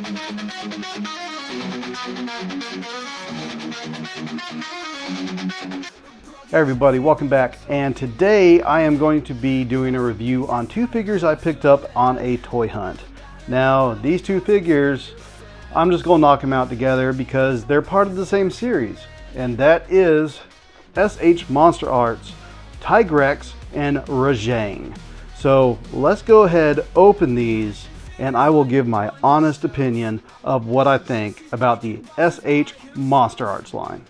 Hey everybody, welcome back, and today I am going to be doing a review on two figures I picked up on a toy hunt. Now these two figures, I'm just going to knock them out together because they're part of the same series, and that is MonsterArts Tigrex and Rajang. So let's go ahead, open these, and I will give my honest opinion of what I think about the MonsterArts line.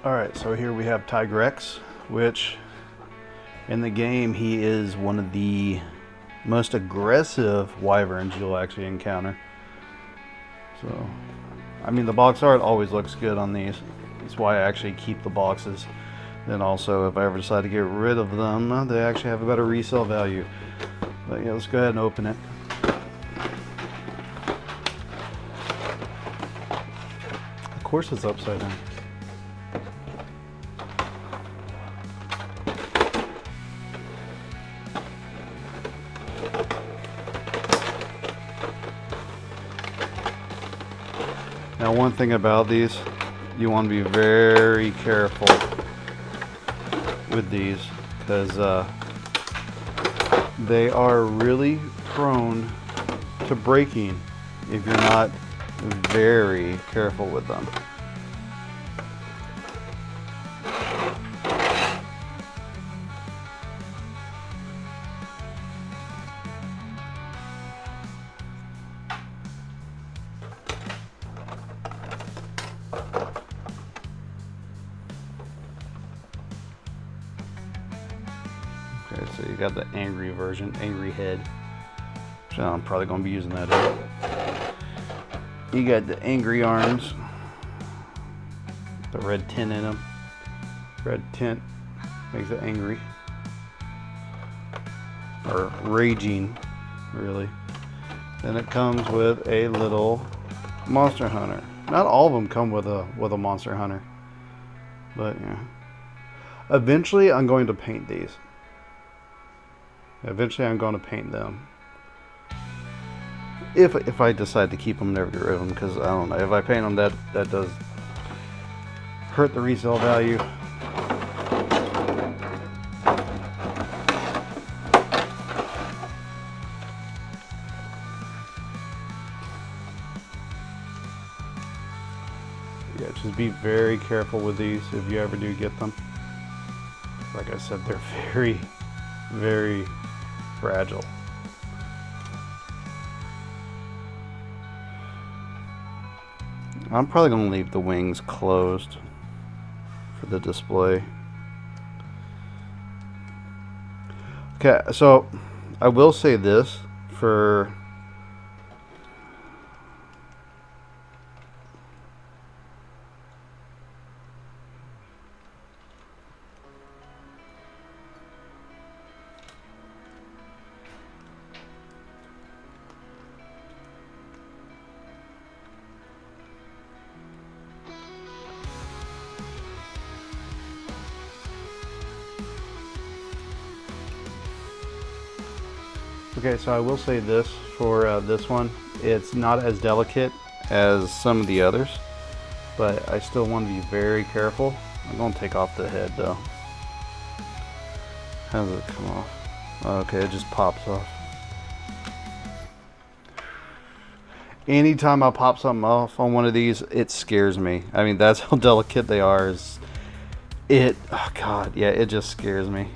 Alright, so here we have Tigrex, which in the game he is one of the most aggressive wyverns you'll actually encounter. So, I mean, the box art always looks good on these. That's why I actually keep the boxes. Then also, if I ever decide to get rid of them, they actually have a better resale value. But yeah, let's go ahead and open it. Of course it's upside down. Now, one thing about these, you want to be very careful with these because they are really prone to breaking if you're not very careful with them. Okay, so you got the angry version, angry head. So I'm probably going to be using that here. You got the angry arms, the red tint in them. Red tint makes it angry, or raging, really. Then it comes with a little monster hunter. Not all of them come with a monster hunter, but yeah. Eventually, I'm going to paint these. Eventually I'm going to paint them. If I decide to keep them, never get rid of them, because I don't know. If I paint them, that does hurt the resale value. Yeah, just be very careful with these if you ever do get them. Like I said, they're very, very fragile. I'm probably going to leave the wings closed for the display. Okay, so I will say this for Okay, so I will say this for this one. It's not as delicate as some of the others, but I still want to be very careful. I'm going to take off the head though. How does it come off? Okay, it just pops off. Anytime I pop something off on one of these, it scares me. I mean, that's how delicate they are. Oh God, yeah, it just scares me.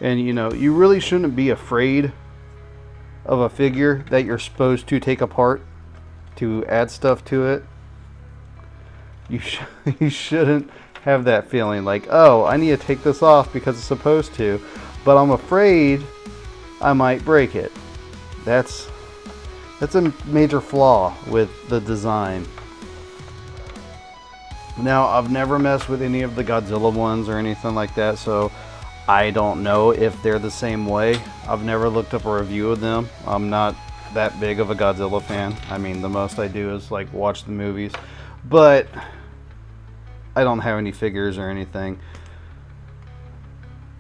And you know, you really shouldn't be afraid of a figure that you're supposed to take apart to add stuff to it. You shouldn't have that feeling like, oh, I need to take this off because it's supposed to, but I'm afraid I might break it. That's a major flaw with the design. Now, I've never messed with any of the Godzilla ones or anything like that, so I don't know if they're the same way. I've never looked up a review of them. I'm not that big of a Godzilla fan. I mean, the most I do is like watch the movies, but I don't have any figures or anything.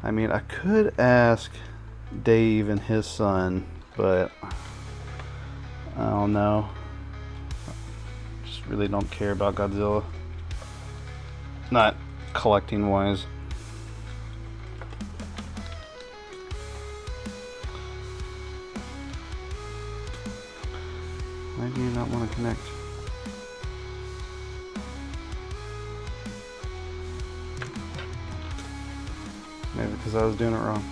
I mean, I could ask Dave and his son, but I don't know. Just really don't care about Godzilla. Not collecting wise. Why do you not want to connect? Maybe because I was doing it wrong.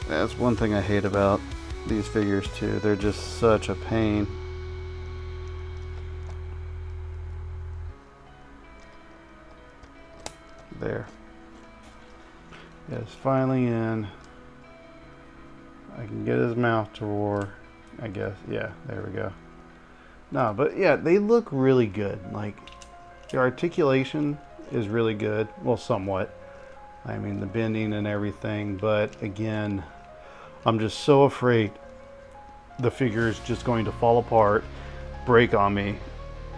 That's one thing I hate about these figures too. They're just such a pain. There. Yeah, it's finally in. I can get his mouth to roar, I guess. Yeah, there we go. No, but yeah, they look really good. Like, the articulation is really good. Well, somewhat. I mean, the bending and everything. But again, I'm just so afraid the figure is just going to fall apart, break on me.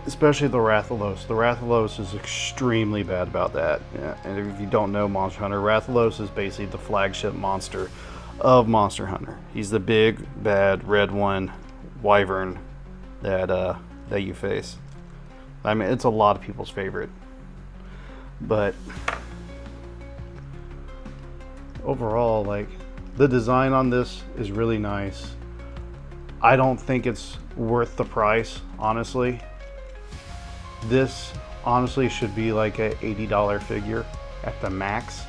Especially the Rathalos. The Rathalos is extremely bad about that. Yeah, and if you don't know Monster Hunter, Rathalos is basically the flagship monster of Monster Hunter. He's the big, bad, red one, wyvern that you face. I mean, it's a lot of people's favorite. But overall, like, the design on this is really nice. I don't think it's worth the price, honestly. This honestly should be like a $80 figure at the max.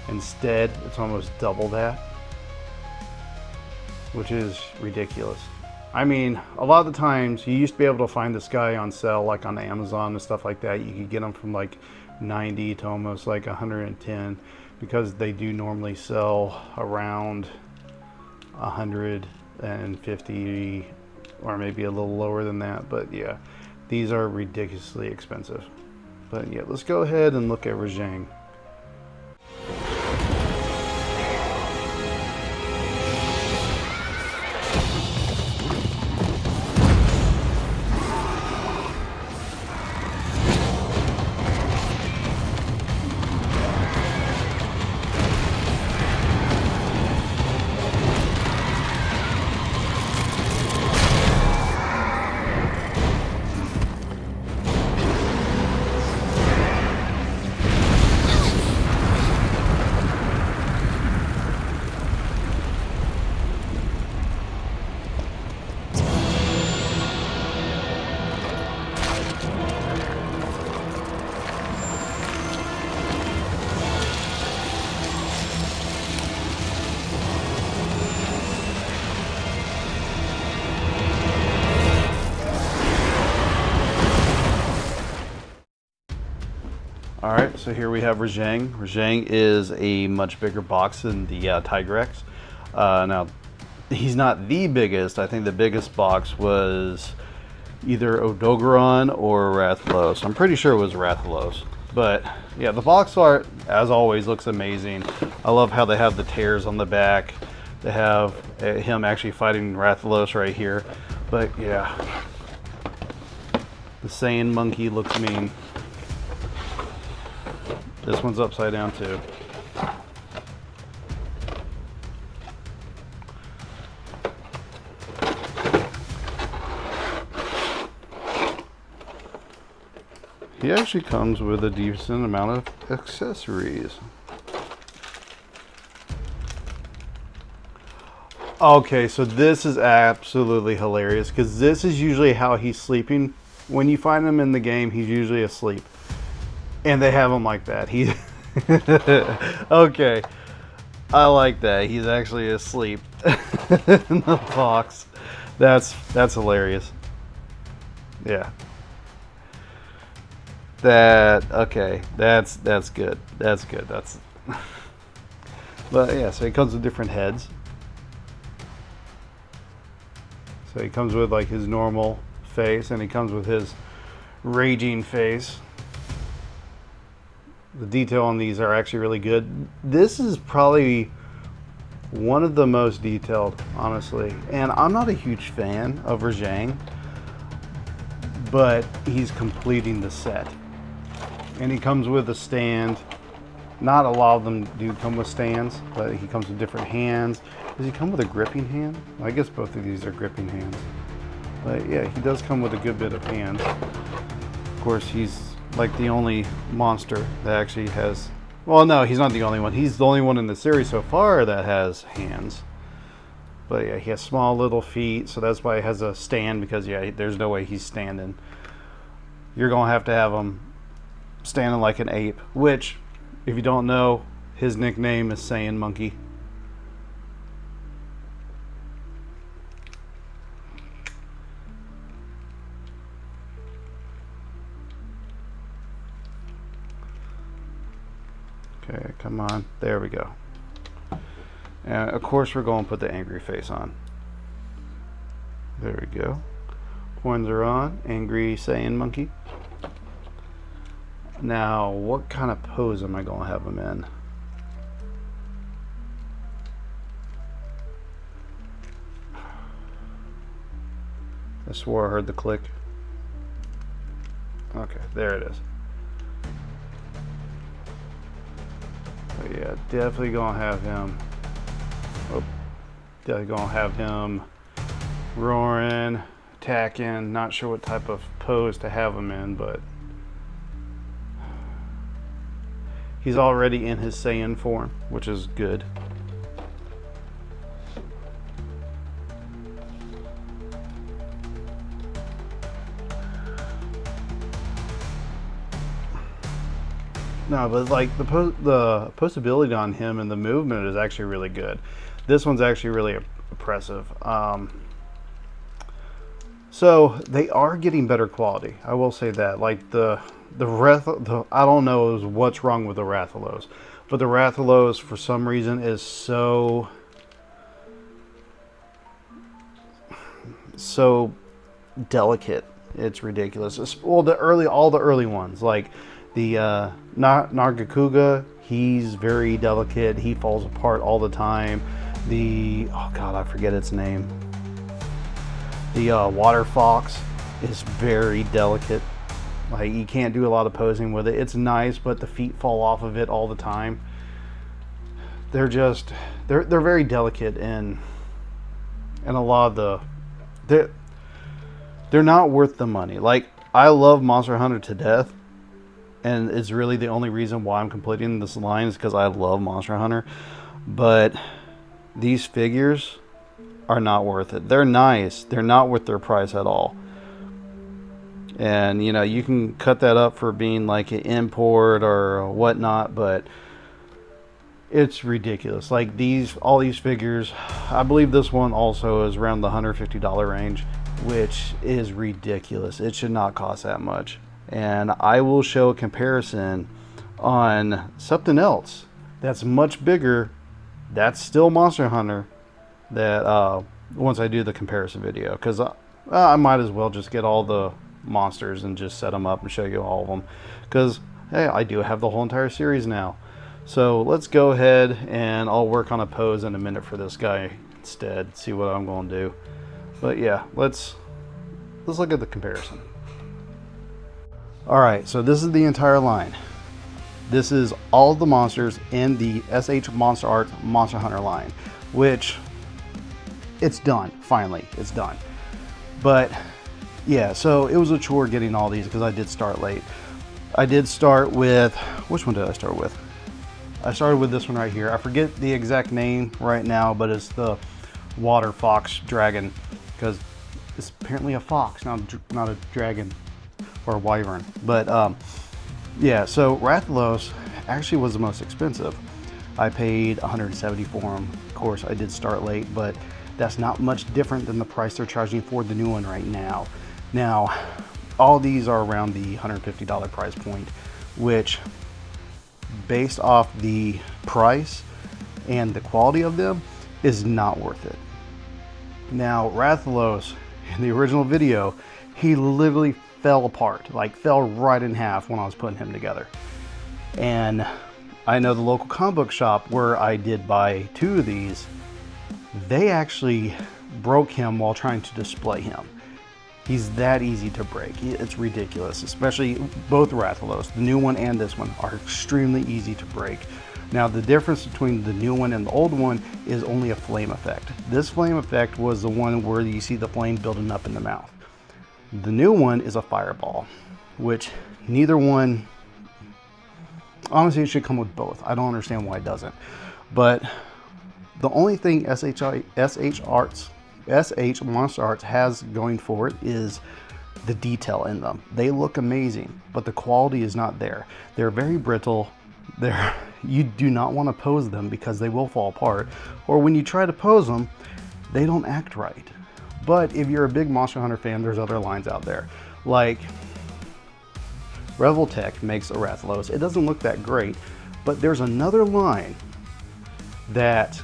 Instead, it's almost double that, which is ridiculous. I mean, a lot of the times you used to be able to find this guy on sale, like on Amazon and stuff like that. You could get them from like 90 to almost like 110, because they do normally sell around 150 or maybe a little lower than that. But yeah, these are ridiculously expensive. But yeah, let's go ahead and look at Rajang. Alright, so here we have Rajang. Rajang is a much bigger box than the Tigrex. Now, he's not the biggest. I think the biggest box was either Odogaron or Rathalos. I'm pretty sure it was Rathalos. But yeah, the box art, as always, looks amazing. I love how they have the tears on the back. They have him actually fighting Rathalos right here. But yeah, the Saiyan monkey looks mean. This one's upside down too. He actually comes with a decent amount of accessories. Okay, so this is absolutely hilarious, because this is usually how he's sleeping. When you find him in the game, he's usually asleep. And they have him like that. He okay. I like that. He's actually asleep in the box. That's hilarious. Yeah. Okay. That's good. That's good. That's but yeah, so he comes with different heads. So he comes with like his normal face, and he comes with his raging face. The detail on these are actually really good. This is probably one of the most detailed, honestly. And I'm not a huge fan of Rajang, but he's completing the set. And he comes with a stand. Not a lot of them do come with stands, but he comes with different hands. Does he come with a gripping hand? I guess both of these are gripping hands. But yeah, he does come with a good bit of hands. Of course, he's like the only monster that actually has, well, no, he's not the only one. He's the only one in the series so far that has hands. But yeah, he has small little feet, so that's why he has a stand, because yeah, there's no way he's standing. You're gonna have to have him standing like an ape, which, if you don't know, his nickname is Saiyan Monkey. Okay, come on. There we go. And of course we're going to put the angry face on. There we go. Horns are on. Angry Saiyan Monkey. Now, what kind of pose am I going to have him in? I swore I heard the click. Okay, there it is. But yeah, definitely gonna have him. Oh, definitely gonna have him roaring, attacking. Not sure what type of pose to have him in, but he's already in his Saiyan form, which is good. No, but like the posability on him and the movement is actually really good. This one's actually really impressive. So they are getting better quality. I will say that. Like the I don't know what's wrong with the Rathalos, but the Rathalos for some reason is so delicate. It's ridiculous. Well, all the early ones, like the Nargacuga, he's very delicate. He falls apart all the time. Oh god, I forget its name. The water fox is very delicate. Like, you can't do a lot of posing with it. It's nice, but the feet fall off of it all the time. They're very delicate, and a lot of they're not worth the money. Like, I love Monster Hunter to death, and it's really the only reason why I'm completing this line is because I love Monster Hunter. But these figures are not worth it. They're nice. They're not worth their price at all. And, you know, you can cut that up for being like an import or whatnot, but it's ridiculous. Like all these figures, I believe this one also is around the $150 range, which is ridiculous. It should not cost that much. And I will show a comparison on something else that's much bigger, that's still Monster Hunter, that once I do the comparison video, because I might as well just get all the monsters and just set them up and show you all of them, because hey, I do have the whole entire series now. So let's go ahead, and I'll work on a pose in a minute for this guy instead, see what I'm going to do. But yeah, let's look at the comparison. Alright, so this is the entire line. This is all of the monsters in the SH MonsterArts Monster Hunter line, which it's done. Finally, it's done. But yeah, so it was a chore getting all these because I did start late. I did start with, which one did I start with? I started with this one right here. I forget the exact name right now, but it's the water fox dragon, because it's apparently a fox, not a dragon or a wyvern. But Yeah, so Rathalos actually was the most expensive. I paid 170 for them. Of course, I did start late, but that's not much different than the price they're charging for the new one right now. Now, all these are around the $150 price point, which, based off the price and the quality of them, is not worth it. Now, Rathalos, in the original video, he literally fell apart, like fell right in half when I was putting him together. And I know the local comic book shop where I did buy 2 of these, they actually broke him while trying to display him. He's that easy to break. It's ridiculous, especially both Rathalos, the new one and this one, are extremely easy to break. Now, the difference between the new one and the old one is only a flame effect. This flame effect was the one where you see the flame building up in the mouth. The new one is a fireball, which neither one, honestly, it should come with both. I don't understand why it doesn't. But the only thing SH MonsterArts has going for it is the detail in them. They look amazing, but the quality is not there. They're very brittle. You do not want to pose them because they will fall apart, or when you try to pose them, they don't act right. But if you're a big Monster Hunter fan, there's other lines out there. Like Reveltech makes a Rathalos. It doesn't look that great, but there's another line that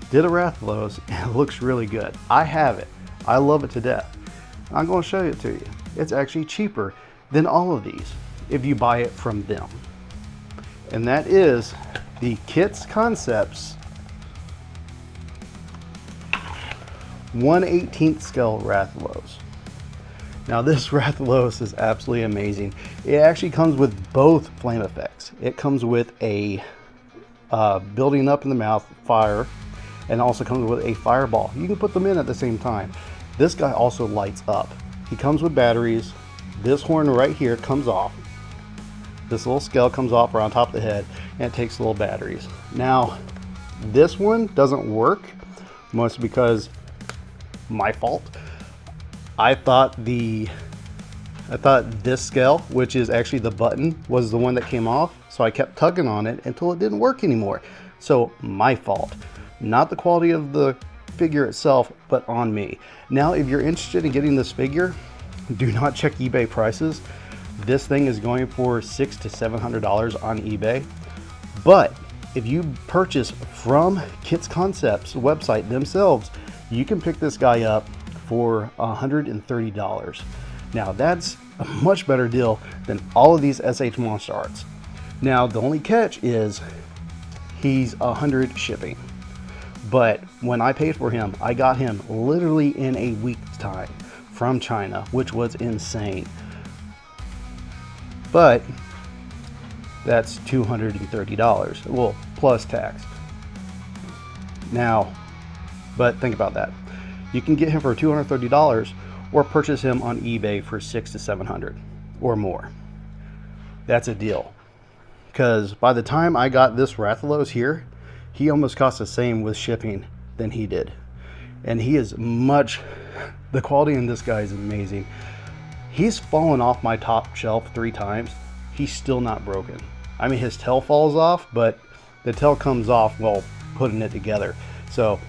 did a Rathalos and it looks really good. I have it. I love it to death. I'm going to show it to you. It's actually cheaper than all of these if you buy it from them. And that is the Kits Concepts 1/18 scale Rathalos. Now, this Rathalos is absolutely amazing. It actually comes with both flame effects. It comes with a building up in the mouth fire, and also comes with a fireball. You can put them in at the same time. This guy also lights up. He comes with batteries. This horn right here comes off. This little scale comes off right on top of the head, and it takes little batteries. Now, this one doesn't work, mostly because my fault. I thought this scale, which is actually the button, was the one that came off, so I kept tugging on it until it didn't work anymore. So my fault. Not the quality of the figure itself, but on me. Now, if you're interested in getting this figure, do not check eBay prices. This thing is going for $600 to $700 on eBay. But if you purchase from Kits Concepts website themselves, you can pick this guy up for $130. Now, that's a much better deal than all of these SH MonsterArts. Now, the only catch is he's $100 shipping. But when I paid for him, I got him literally in a week's time from China, which was insane. But that's $230, well, plus tax. Now, but think about that. You can get him for $230 or purchase him on eBay for $600 to $700 or more. That's a deal. Because by the time I got this Rathalos here, he almost cost the same with shipping than he did. And he is the quality in this guy is amazing. He's fallen off my top shelf 3 times. He's still not broken. I mean, his tail falls off, but the tail comes off while putting it together. So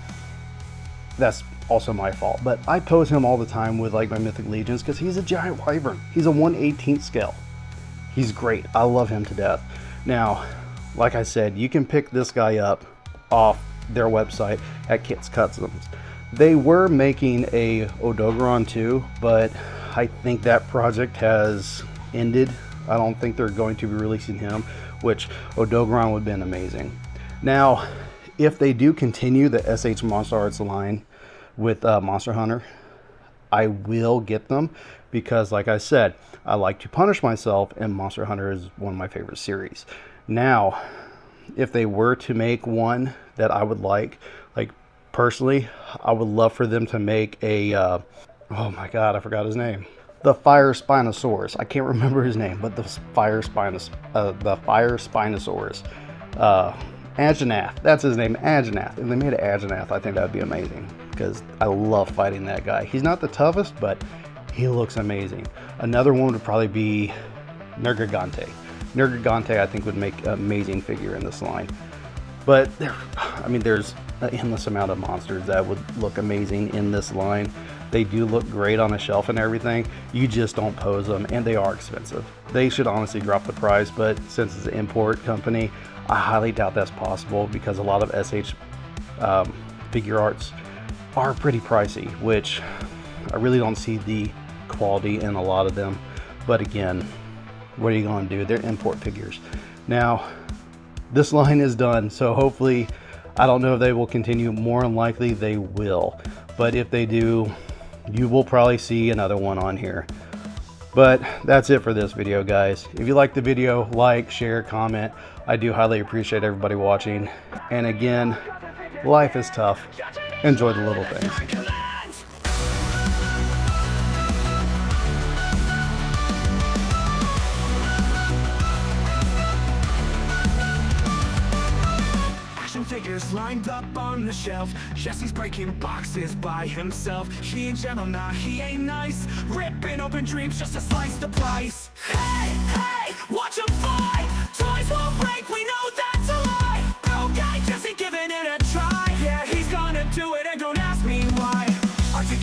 that's also my fault. But I pose him all the time with like my Mythic Legions because he's a giant wyvern. He's a 1/18 scale. He's great. I love him to death. Now, like I said, you can pick this guy up off their website at Kits Customs. They were making a Odogaron too, but I think that project has ended. I don't think they're going to be releasing him, which Odogaron would have been amazing. Now, if they do continue the SH MonsterArts line with Monster Hunter, I will get them because, like I said, I like to punish myself, and Monster Hunter is one of my favorite series. Now, if they were to make one that I would like personally, I would love for them to make a, oh my god, I forgot his name. The Fire Spinosaurus. I can't remember his name, but the Fire Spinosaurus. Anjanath, that's his name, Anjanath. If they made an Anjanath, I think that would be amazing because I love fighting that guy. He's not the toughest, but He looks amazing. Another one would probably be Nergigante. Nergigante, I think, would make an amazing figure in this line. But I mean, there's an endless amount of monsters that would look amazing in this line. They do look great on a shelf and everything. You just don't pose them, and they are expensive. They should honestly drop the price, but since it's an import company, I highly doubt that's possible because a lot of SH figure arts are pretty pricey, which I really don't see the quality in a lot of them. But again, what are you going to do? They're import figures. Now, this line is done, so hopefully, I don't know if they will continue. More than likely they will, but if they do, you will probably see another one on here. But that's it for this video, guys. If you like the video, like, share, comment. I do highly appreciate everybody watching. And again, life is tough. Enjoy the little things. Figures lined up on the shelf. Jesse's breaking boxes by himself. He ain't gentle, nah, he ain't nice. Ripping open dreams just to slice the price. Hey!